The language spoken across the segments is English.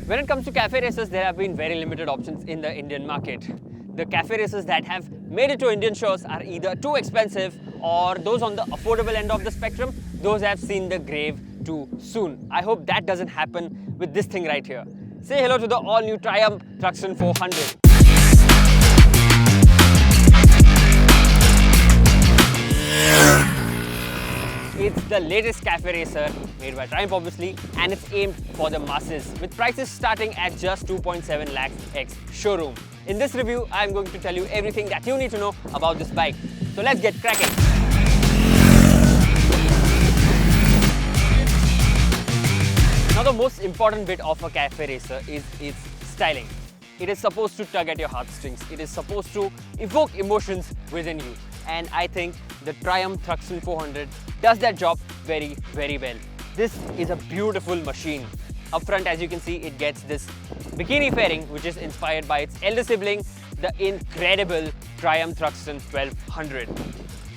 When it comes to cafe racers, there have been very limited options in the Indian market. The cafe racers that have made it to Indian shores are either too expensive or those on the affordable end of the spectrum, those have seen the grave too soon. I hope that doesn't happen with this thing right here. Say hello to the all-new Triumph Thruxton 400. It's the latest cafe racer made by Triumph obviously, and it's aimed for the masses with prices starting at just 2.7 lakhs ex showroom. In this review, I'm going to tell you everything that you need to know about this bike. So let's get cracking. Now the most important bit of a cafe racer is its styling. It is supposed to tug at your heartstrings. It is supposed to evoke emotions within you. And I think the Triumph Thruxton 400 does that job very, very well. This is a beautiful machine. Up front, as you can see, it gets this bikini fairing, which is inspired by its elder sibling, the incredible Triumph Thruxton 1200.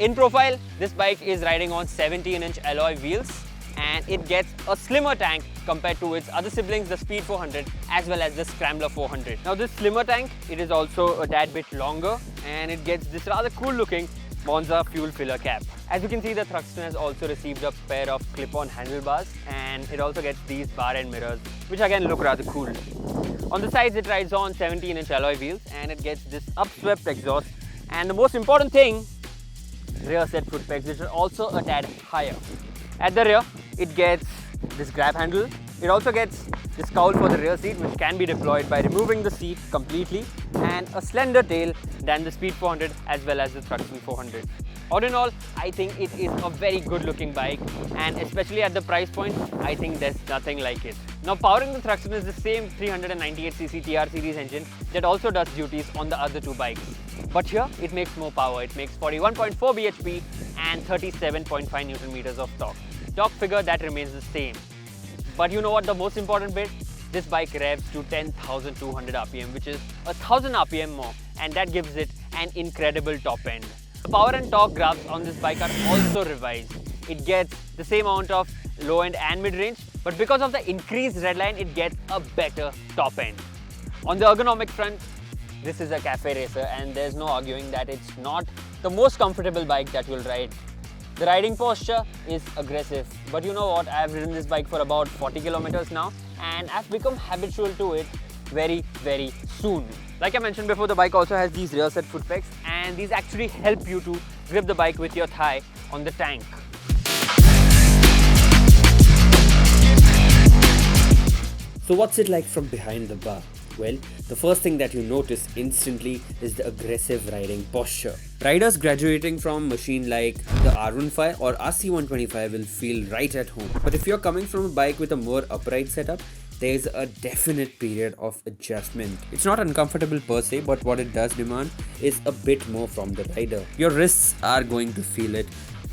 In profile, this bike is riding on 17-inch alloy wheels, and it gets a slimmer tank compared to its other siblings, the Speed 400 as well as the Scrambler 400. Now this slimmer tank, it is also a tad bit longer, and it gets this rather cool looking Monza fuel filler cap. As you can see, the Thruxton has also received a pair of clip-on handlebars, and it also gets these bar end mirrors, which again look rather cool. On the sides, it rides on 17-inch alloy wheels, and it gets this upswept exhaust, and the most important thing, rear set foot pegs, which are also a tad higher. At the rear, it gets this grab handle. It also gets this cowl for the rear seat, which can be deployed by removing the seat completely, and a slender tail than the Speed 400 as well as the Thruxton 400. All in all, I think it is a very good looking bike, and especially at the price point, I think there's nothing like it. Now powering the Thruxton is the same 398cc TR series engine that also does duties on the other two bikes. But here, it makes more power. It makes 41.4 bhp and 37.5 Newton meters of torque. Torque figure that remains the same. But you know what the most important bit? This bike revs to 10,200 RPM, which is 1,000 RPM more, and that gives it an incredible top end. The power and torque graphs on this bike are also revised. It gets the same amount of low end and mid range, but because of the increased redline, it gets a better top end. On the ergonomic front, this is a cafe racer, and there's no arguing that it's not the most comfortable bike that you'll ride. The riding posture is aggressive, but you know what, I've ridden this bike for about 40 kilometers now, and I've become habitual to it very, very soon. Like I mentioned before, the bike also has these rear set foot pegs, and these actually help you to grip the bike with your thigh on the tank. So what's it like from behind the bar? Well, the first thing that you notice instantly is the aggressive riding posture. Riders graduating from a machine like the R15 or RC125 will feel right at home. But if you're coming from a bike with a more upright setup, there's a definite period of adjustment. It's not uncomfortable per se, but what it does demand is a bit more from the rider. Your wrists are going to feel it.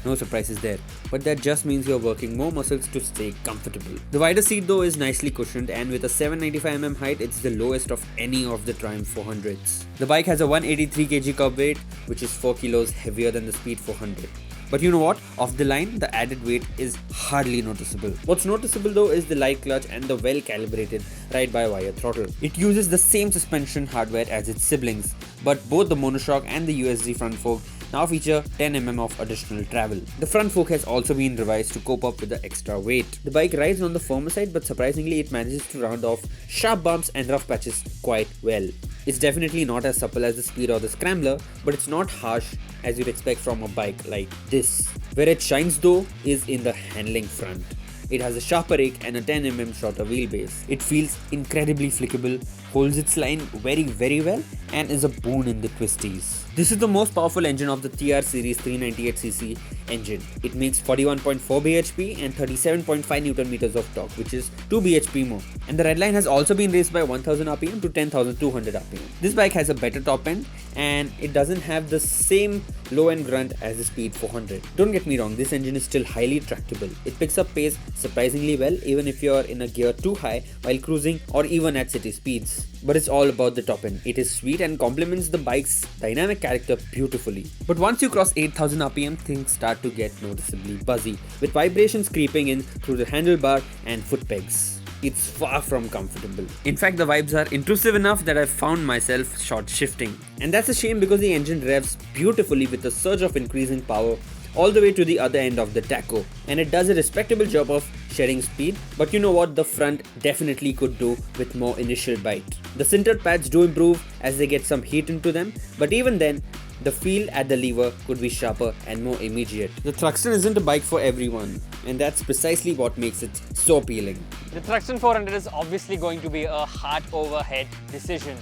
No surprises there, but that just means you're working more muscles to stay comfortable. The wider seat though is nicely cushioned, and with a 795mm height, it's the lowest of any of the Triumph 400s. The bike has a 183 kg curb weight, which is 4 kilos heavier than the Speed 400. But you know what? Off the line, the added weight is hardly noticeable. What's noticeable though is the light clutch and the well-calibrated ride-by-wire throttle. It uses the same suspension hardware as its siblings, but both the monoshock and the USD front fork now feature 10mm of additional travel. The front fork has also been revised to cope up with the extra weight. The bike rides on the firmer side, but surprisingly it manages to round off sharp bumps and rough patches quite well. It's definitely not as supple as the Speed or the Scrambler, but it's not harsh as you'd expect from a bike like this. Where it shines though is in the handling front. It has a sharper rake and a 10mm shorter wheelbase. It feels incredibly flickable, holds its line very, very well, and is a boon in the twisties. This is the most powerful engine of the TR series 398cc engine. It makes 41.4 bhp and 37.5 Nm of torque, which is 2 bhp more. And the redline has also been raised by 1000 rpm to 10,200 rpm. This bike has a better top end, and it doesn't have the same low end grunt as the Speed 400. Don't get me wrong, this engine is still highly tractable. It picks up pace surprisingly well even if you're in a gear too high while cruising or even at city speeds. But it's all about the top end. It is sweet and complements the bike's dynamic character beautifully. But once you cross 8000 rpm, things start to get noticeably buzzy, with vibrations creeping in through the handlebar and foot pegs. it's far from comfortable. In fact, the vibes are intrusive enough that I've found myself short shifting. And that's a shame because the engine revs beautifully with a surge of increasing power all the way to the other end of the tacho, and it does a respectable job of shedding speed, but you know what, the front definitely could do with more initial bite. The sintered pads do improve as they get some heat into them, but even then, the feel at the lever could be sharper and more immediate. The Thruxton isn't a bike for everyone, and that's precisely what makes it so appealing. The Thruxton 400 is obviously going to be a heart over head decision.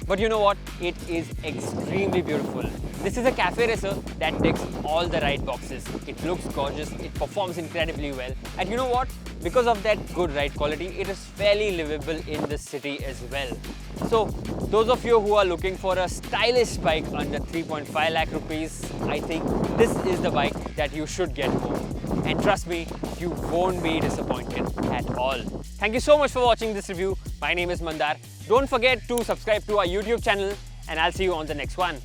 But you know what? It is extremely beautiful. This is a cafe racer that ticks all the right boxes. It looks gorgeous, it performs incredibly well, and you know what? Because of that good ride quality, it is fairly livable in the city as well. So, those of you who are looking for a stylish bike under 3.5 lakh rupees, I think this is the bike that you should get home. And trust me, you won't be disappointed at all. Thank you so much for watching this review. My name is Mandar. Don't forget to subscribe to our YouTube channel, and I'll see you on the next one.